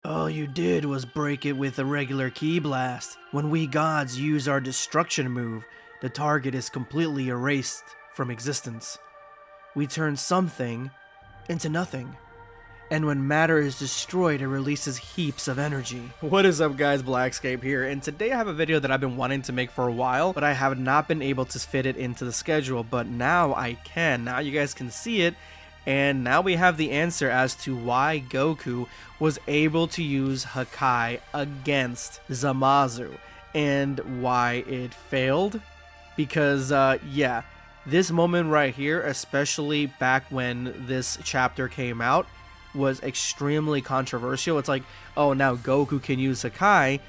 All you did was break it with a regular ki blast. When we gods use our destruction move, the target is completely erased from existence. We turn something into nothing. And when matter is destroyed, it releases heaps of energy. What is up guys, Blackscape here, and today I have a video that I've been wanting to make for a while, but I have not been able to fit it into the schedule, but now I can. Now you guys can see it, and now we have the answer as to why Goku was able to use Hakai against Zamasu, and why it failed. Because, yeah, this moment right here, especially back when this chapter came out, was extremely controversial. It's like, oh, now Goku can use Hakai.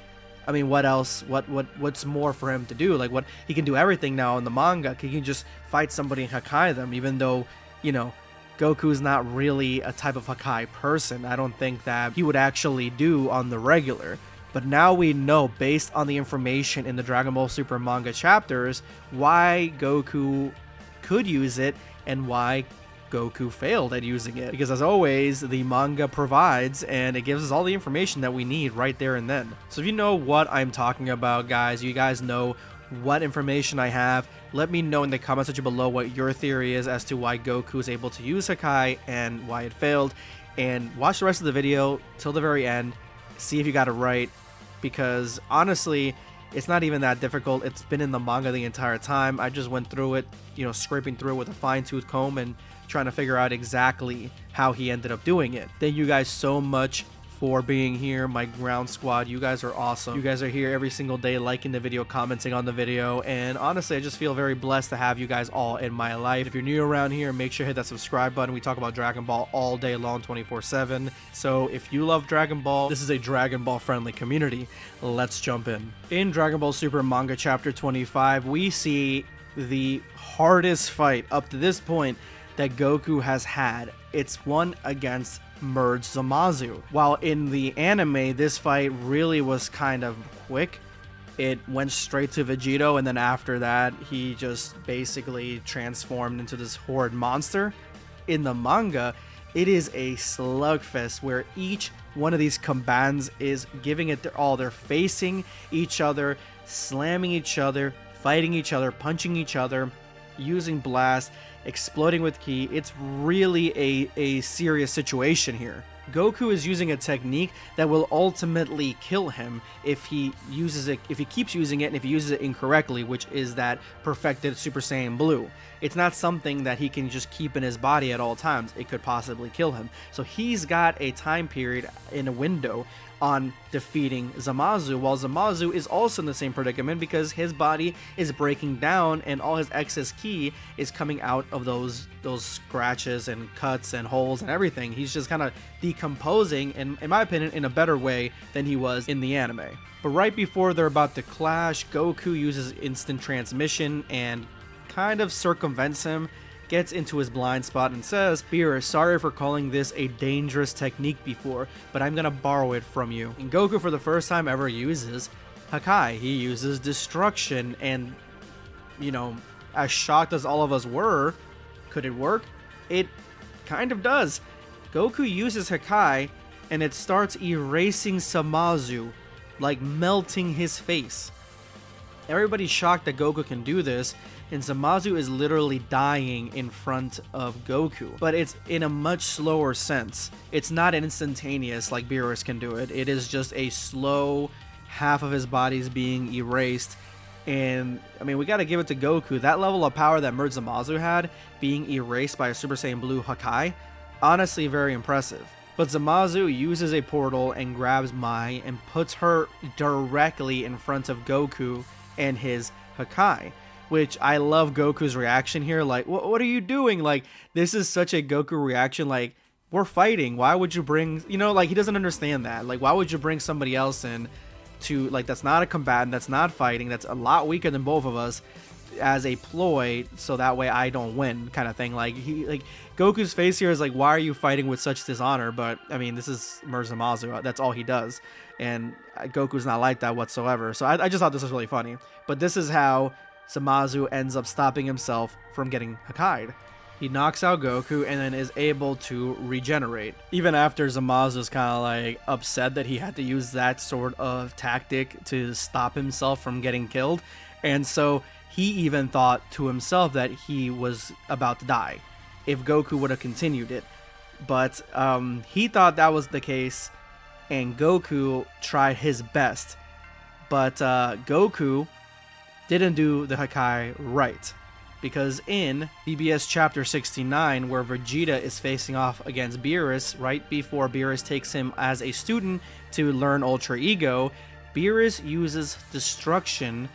I mean, what else? What's more for him to do? Like, what he can do everything now in the manga. He can just fight somebody and Hakai them, even though, you know, Goku's not really a type of Hakai person. I don't think that he would actually do on the regular. But now we know, based on the information in the Dragon Ball Super manga chapters, why Goku could use it and why Goku failed at using it. Because as always, the manga provides, and it gives us all the information that we need right there and then. So if you know what I'm talking about, guys, you guys know what information I have, let me know in the comment section below what your theory is as to why Goku is able to use Hakai and why it failed. And watch the rest of the video till the very end, see if you got it right, because honestly, it's not even that difficult. It's been in the manga the entire time. I just went through it, you know, scraping through it with a fine-tooth comb and trying to figure out exactly how he ended up doing it. Thank you guys so much for being here, my ground squad. You guys are awesome. You guys are here every single day, liking the video, commenting on the video, and honestly, I just feel very blessed to have you guys all in my life. If you're new around here, make sure to hit that subscribe button. We talk about Dragon Ball all day long, 24/7. So if you love Dragon Ball, this is a Dragon Ball friendly community. Let's jump in. In Dragon Ball Super Manga Chapter 25, we see the hardest fight up to this point that Goku has had. It's one against merged Zamasu. While in the anime, this fight really was kind of quick. It went straight to Vegeta, and then after that, he just basically transformed into this horrid monster. In the manga, it is a slugfest where each one of these combatants is giving it their all. They're facing each other, slamming each other, fighting each other, punching each other, using blast, exploding with ki. It's really a serious situation here. Goku is using a technique that will ultimately kill him if he uses it, if he keeps using it, and if he uses it incorrectly, which is that perfected Super Saiyan Blue. It's not something that he can just keep in his body at all times. It could possibly kill him. So he's got a time period in a window on defeating Zamasu, while Zamasu is also in the same predicament because his body is breaking down and all his excess ki is coming out of those scratches and cuts and holes and everything. He's just kind of decomposing, and in my opinion, in a better way than he was in the anime. But right before they're about to clash, Goku uses instant transmission and kind of circumvents him, gets into his blind spot and says, "Beerus, sorry for calling this a dangerous technique before, but I'm gonna borrow it from you." And Goku, for the first time ever, uses Hakai. He uses destruction, and, you know, as shocked as all of us were, could it work? It kind of does. Goku uses Hakai, and it starts erasing Zamasu, like melting his face. Everybody's shocked that Goku can do this, and Zamasu is literally dying in front of Goku. But it's in a much slower sense. It's not instantaneous like Beerus can do it. It is just a slow, half of his body's being erased. And, I mean, we gotta give it to Goku. That level of power that merged Zamasu had, being erased by a Super Saiyan Blue Hakai, honestly very impressive. But Zamasu uses a portal and grabs Mai and puts her directly in front of Goku and his Hakai, which I love Goku's reaction here. Like, what are you doing? Like, this is such a Goku reaction. Like, we're fighting. Why would you bring, you know, like, he doesn't understand that. Like, why would you bring somebody else in to, like, that's not a combatant, that's not fighting, that's a lot weaker than both of us, as a ploy, so that way I don't win, kind of thing. Like, Goku's face here is like, why are you fighting with such dishonor? But I mean, this is Zamasu. That's all he does, and Goku's not like that whatsoever. So I just thought this was really funny. But this is how Zamasu ends up stopping himself from getting Hakai'd. He knocks out Goku and then is able to regenerate. Even after Zamasu is kind of like upset that he had to use that sort of tactic to stop himself from getting killed. And so he even thought to himself that he was about to die if Goku would have continued it. But he thought that was the case, and Goku tried his best. But Goku didn't do the Hakai right. Because in BBS Chapter 69, where Vegeta is facing off against Beerus, right before Beerus takes him as a student to learn Ultra Ego, Beerus uses Destruction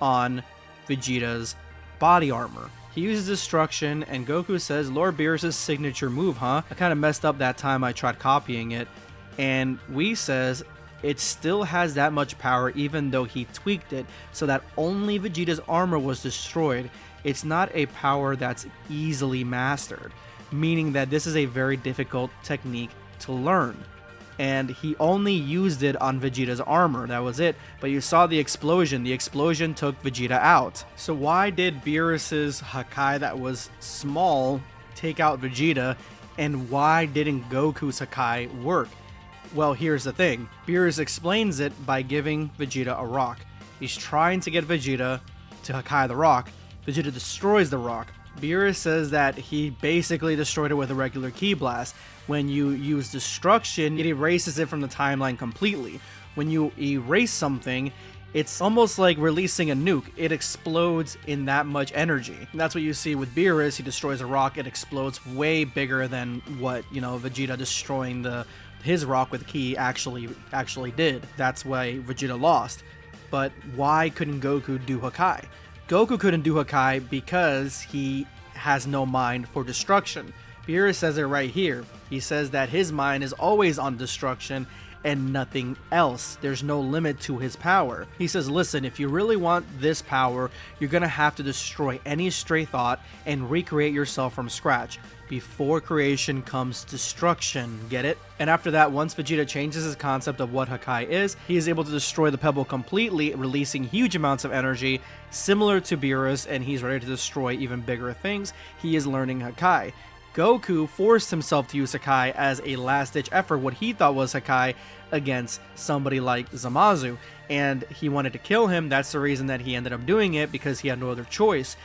on Vegeta's body armor. He uses Destruction, and Goku says, Lord Beerus' signature move, huh? I kind of messed up that time I tried copying it. And Whis says, it still has that much power even though he tweaked it so that only Vegeta's armor was destroyed. It's not a power that's easily mastered, meaning that this is a very difficult technique to learn. And he only used it on Vegeta's armor, that was it. But you saw the explosion took Vegeta out. So why did Beerus' Hakai that was small take out Vegeta, and why didn't Goku's Hakai work? Well, here's the thing. Beerus explains it by giving Vegeta a rock. He's trying to get Vegeta to Hakai the rock. Vegeta destroys the rock. Beerus says that he basically destroyed it with a regular ki blast. When you use Destruction, it erases it from the timeline completely. When you erase something, it's almost like releasing a nuke. It explodes in that much energy. And that's what you see with Beerus. He destroys a rock, it explodes way bigger than what, Vegeta destroying his rock with ki actually did. That's why Vegeta lost. But why couldn't Goku do Hakai? Goku couldn't do Hakai because he has no mind for destruction. Beerus says it right here. He says that his mind is always on destruction and nothing else. There's no limit to his power. He says, listen, if you really want this power, you're gonna have to destroy any stray thought and recreate yourself from scratch. Before creation comes destruction, get it? And after that, once Vegeta changes his concept of what Hakai is, he is able to destroy the pebble completely, releasing huge amounts of energy, similar to Beerus, and he's ready to destroy even bigger things. He is learning Hakai. Goku forced himself to use Hakai as a last-ditch effort, what he thought was Hakai, against somebody like Zamasu, and he wanted to kill him. That's the reason that he ended up doing it, because he had no other choice.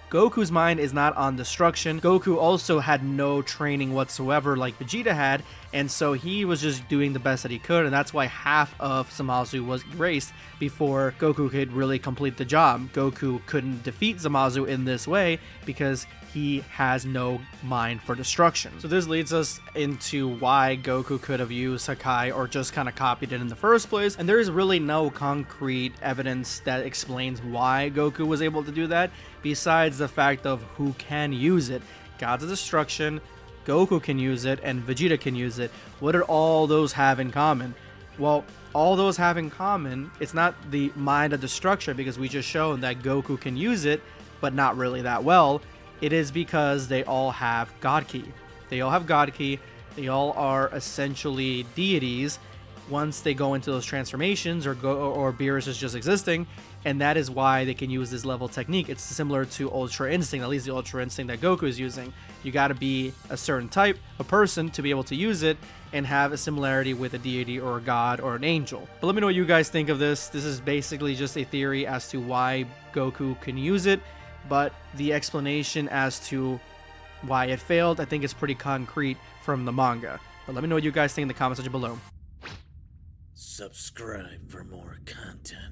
Goku's mind is not on destruction. Goku also had no training whatsoever like Vegeta had, and so he was just doing the best that he could, and that's why half of Zamasu was erased before Goku could really complete the job. Goku couldn't defeat Zamasu in this way because he has no mind for destruction. So this leads us into why Goku could have used Hakai or just kind of copied it in the first place, and there is really no concrete evidence that explains why Goku was able to do that, besides the fact of who can use it. Gods of Destruction, Goku can use it, and Vegeta can use it. What did all those have in common? Well, all those have in common, it's not the mind of destruction, because we just showed that Goku can use it, but not really that well. It is because they all have God Ki. They all have God Ki. They all are essentially deities once they go into those transformations, or Beerus is just existing, and that is why they can use this level technique. It's similar to Ultra Instinct, at least the Ultra Instinct that Goku is using. You got to be a certain type of person to be able to use it and have a similarity with a deity or a god or an angel. But let me know what you guys think of this. This is basically just a theory as to why Goku can use it, but the explanation as to why it failed, I think is pretty concrete from the manga. But let me know what you guys think in the comment section below. Subscribe for more content.